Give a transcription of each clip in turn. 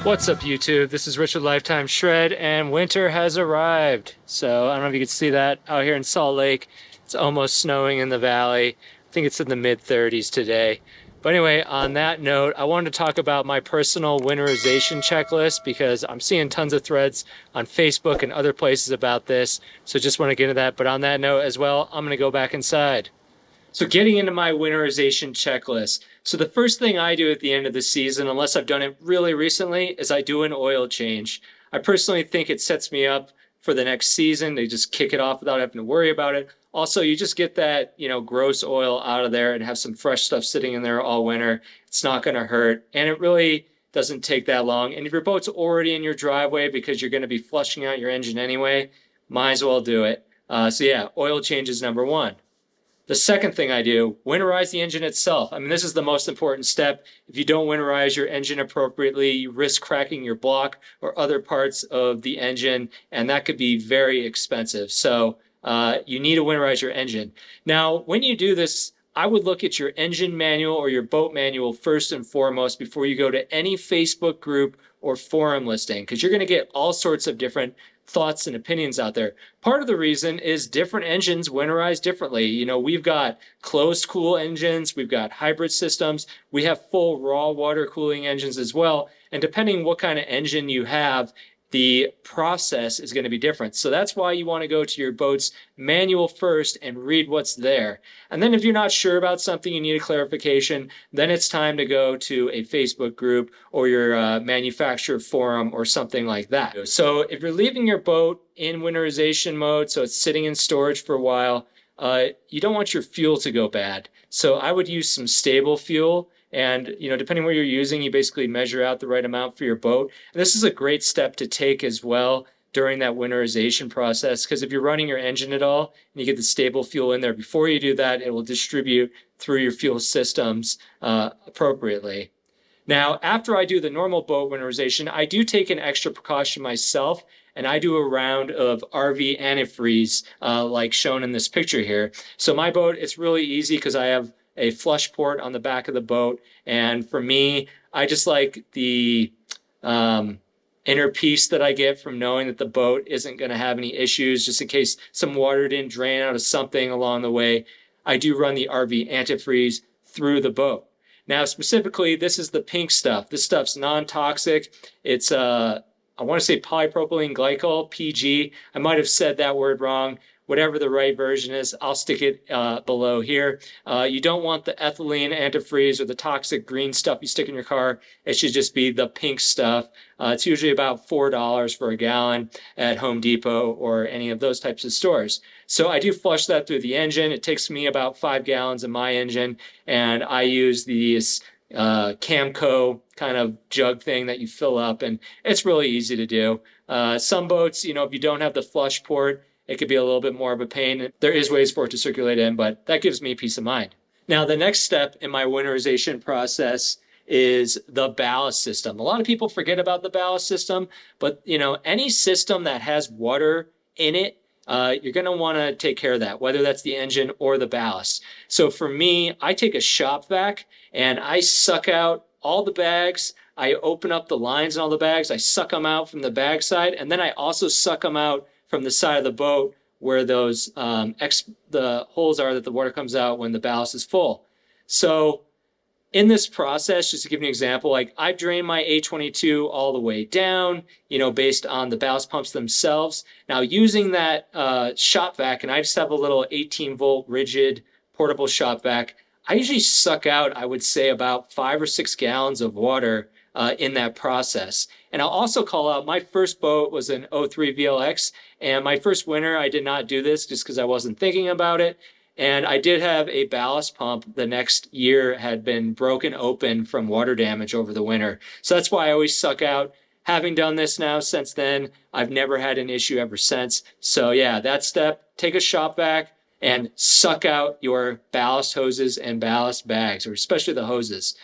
What's up, YouTube? This is Richard Lifetime Shred, and winter has arrived. So I don't know if you can see that out here in Salt Lake. It's almost snowing in the valley. I think it's in the mid-30s today. But anyway, on that note, I wanted to talk about my personal winterization checklist because I'm seeing tons of threads on Facebook and other places about this. So just want to get into that. But on that note as well, I'm going to go back inside. So getting into my winterization checklist. So the first thing I do at the end of the season, unless I've done it really recently, is I do an oil change. I personally think it sets me up for the next season to just kick it off without having to worry about it. Also, you just get that, gross oil out of there and have some fresh stuff sitting in there all winter. It's not going to hurt, and it really doesn't take that long. And if your boat's already in your driveway because you're going to be flushing out your engine anyway, might as well do it. So yeah, oil change is number one. The second thing I do, winterize the engine itself. I mean, this is the most important step. If you don't winterize your engine appropriately, you risk cracking your block or other parts of the engine, and that could be very expensive. So you need to winterize your engine. Now, when you do this, I would look at your engine manual or your boat manual first and foremost before you go to any Facebook group or forum listing, because you're going to get all sorts of different thoughts and opinions out there. Part of the reason is different engines winterize differently. You know, we've got closed cool engines, we've got hybrid systems, we have full raw water cooling engines as well. And depending what kind of engine you have, the process is going to be different. So that's why you want to go to your boat's manual first and read what's there. And then if you're not sure about something, you need a clarification, then it's time to go to a Facebook group or your manufacturer forum or something like that. So if you're leaving your boat in winterization mode, so it's sitting in storage for a while, you don't want your fuel to go bad. So I would use some stable fuel. And, depending what you're using, you basically measure out the right amount for your boat. And this is a great step to take as well during that winterization process, because if you're running your engine at all and you get the stable fuel in there, before you do that, it will distribute through your fuel systems appropriately. Now, after I do the normal boat winterization, I do take an extra precaution myself, and I do a round of RV antifreeze like shown in this picture here. So my boat, it's really easy because I have a flush port on the back of the boat. And for me, I just like the inner peace that I get from knowing that the boat isn't going to have any issues, just in case some water didn't drain out of something along the way. I do run the RV antifreeze through the boat. Now, specifically, this is the pink stuff. This stuff's non-toxic. It's, I want to say polypropylene glycol, PG. I might have said that word wrong. Whatever the right version is, I'll stick it below here. You don't want the ethylene antifreeze or the toxic green stuff you stick in your car. It should just be the pink stuff. It's usually about $4 for a gallon at Home Depot or any of those types of stores. So I do flush that through the engine. It takes me about 5 gallons in my engine, and I use these Camco kind of jug thing that you fill up, and it's really easy to do. Some boats, if you don't have the flush port, it could be a little bit more of a pain. There is ways for it to circulate in, but that gives me peace of mind. Now, the next step in my winterization process is the ballast system. A lot of people forget about the ballast system, but any system that has water in it, you're going to want to take care of that, whether that's the engine or the ballast. So for me, I take a shop vac and I suck out all the bags. I open up the lines in all the bags. I suck them out from the bag side, and then I also suck them out from the side of the boat where those the holes are that the water comes out when the ballast is full. So in this process, just to give you an example, like I've drained my A22 all the way down, based on the ballast pumps themselves. Now using that shop vac, and I just have a little 18-volt rigid portable shop vac, I usually suck out, I would say, about 5 or 6 gallons of water in that process. And I'll also call out, my first boat was an 03 VLX, and my first winter I did not do this just because I wasn't thinking about it. And I did have a ballast pump the next year had been broken open from water damage over the winter. So that's why I always suck out. Having done this now since then, I've never had an issue ever since. So yeah, that step, take a shop vac and suck out your ballast hoses and ballast bags, or especially the hoses.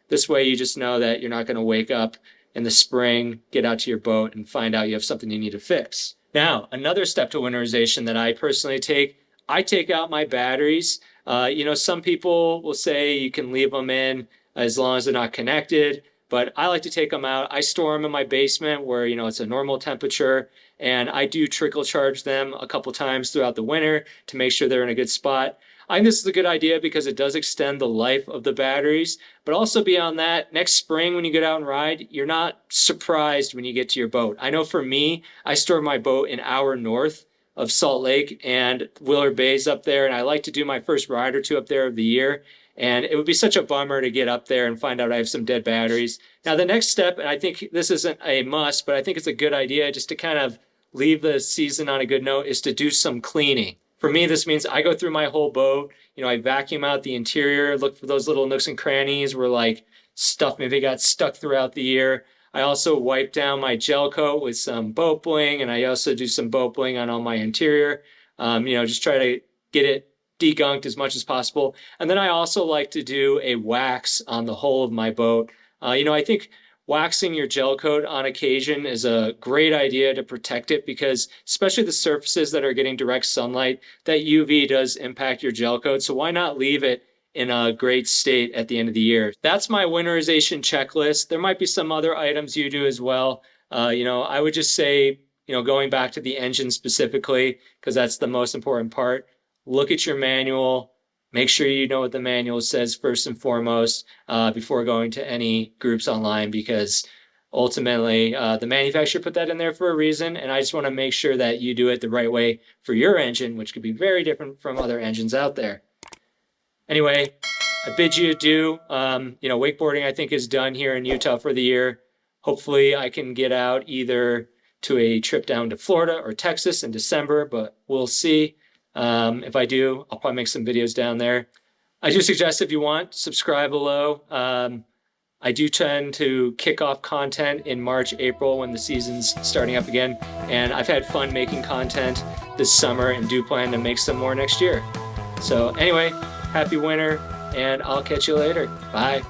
This way you just know that you're not going to wake up in the spring, get out to your boat, and find out you have something you need to fix. Now, another step to winterization that I personally take, I take out my batteries. Some people will say you can leave them in as long as they're not connected. but I like to take them out. I store them in my basement where, it's a normal temperature, and I do trickle charge them a couple times throughout the winter to make sure they're in a good spot. I think this is a good idea because it does extend the life of the batteries, but also beyond that, next spring when you get out and ride, you're not surprised when you get to your boat. I know for me, I store my boat an hour north of Salt Lake and Willard Bay's up there, and I like to do my first ride or two up there of the year. And it would be such a bummer to get up there and find out I have some dead batteries. Now, the next step, and I think this isn't a must, but I think it's a good idea just to kind of leave the season on a good note, is to do some cleaning. For me, this means I go through my whole boat. I vacuum out the interior, look for those little nooks and crannies where like stuff maybe got stuck throughout the year. I also wipe down my gel coat with some boat bling, and I also do some boat bling on all my interior. Just try to get it degunked as much as possible. And then I also like to do a wax on the whole of my boat. I think waxing your gel coat on occasion is a great idea to protect it because especially the surfaces that are getting direct sunlight, that UV does impact your gel coat. So why not leave it in a great state at the end of the year? That's my winterization checklist. There might be some other items you do as well. I would just say, going back to the engine specifically, because that's the most important part, look at your manual. Make sure you know what the manual says first and foremost before going to any groups online, because ultimately the manufacturer put that in there for a reason, and I just want to make sure that you do it the right way for your engine, which could be very different from other engines out there. Anyway, I bid you adieu. Wakeboarding I think is done here in Utah for the year. Hopefully I can get out either to a trip down to Florida or Texas in December, but we'll see. If I do, I'll probably make some videos down there. I do suggest if you want, subscribe below. I do tend to kick off content in March, April when the season's starting up again. And I've had fun making content this summer and do plan to make some more next year. So anyway, happy winter, and I'll catch you later. Bye.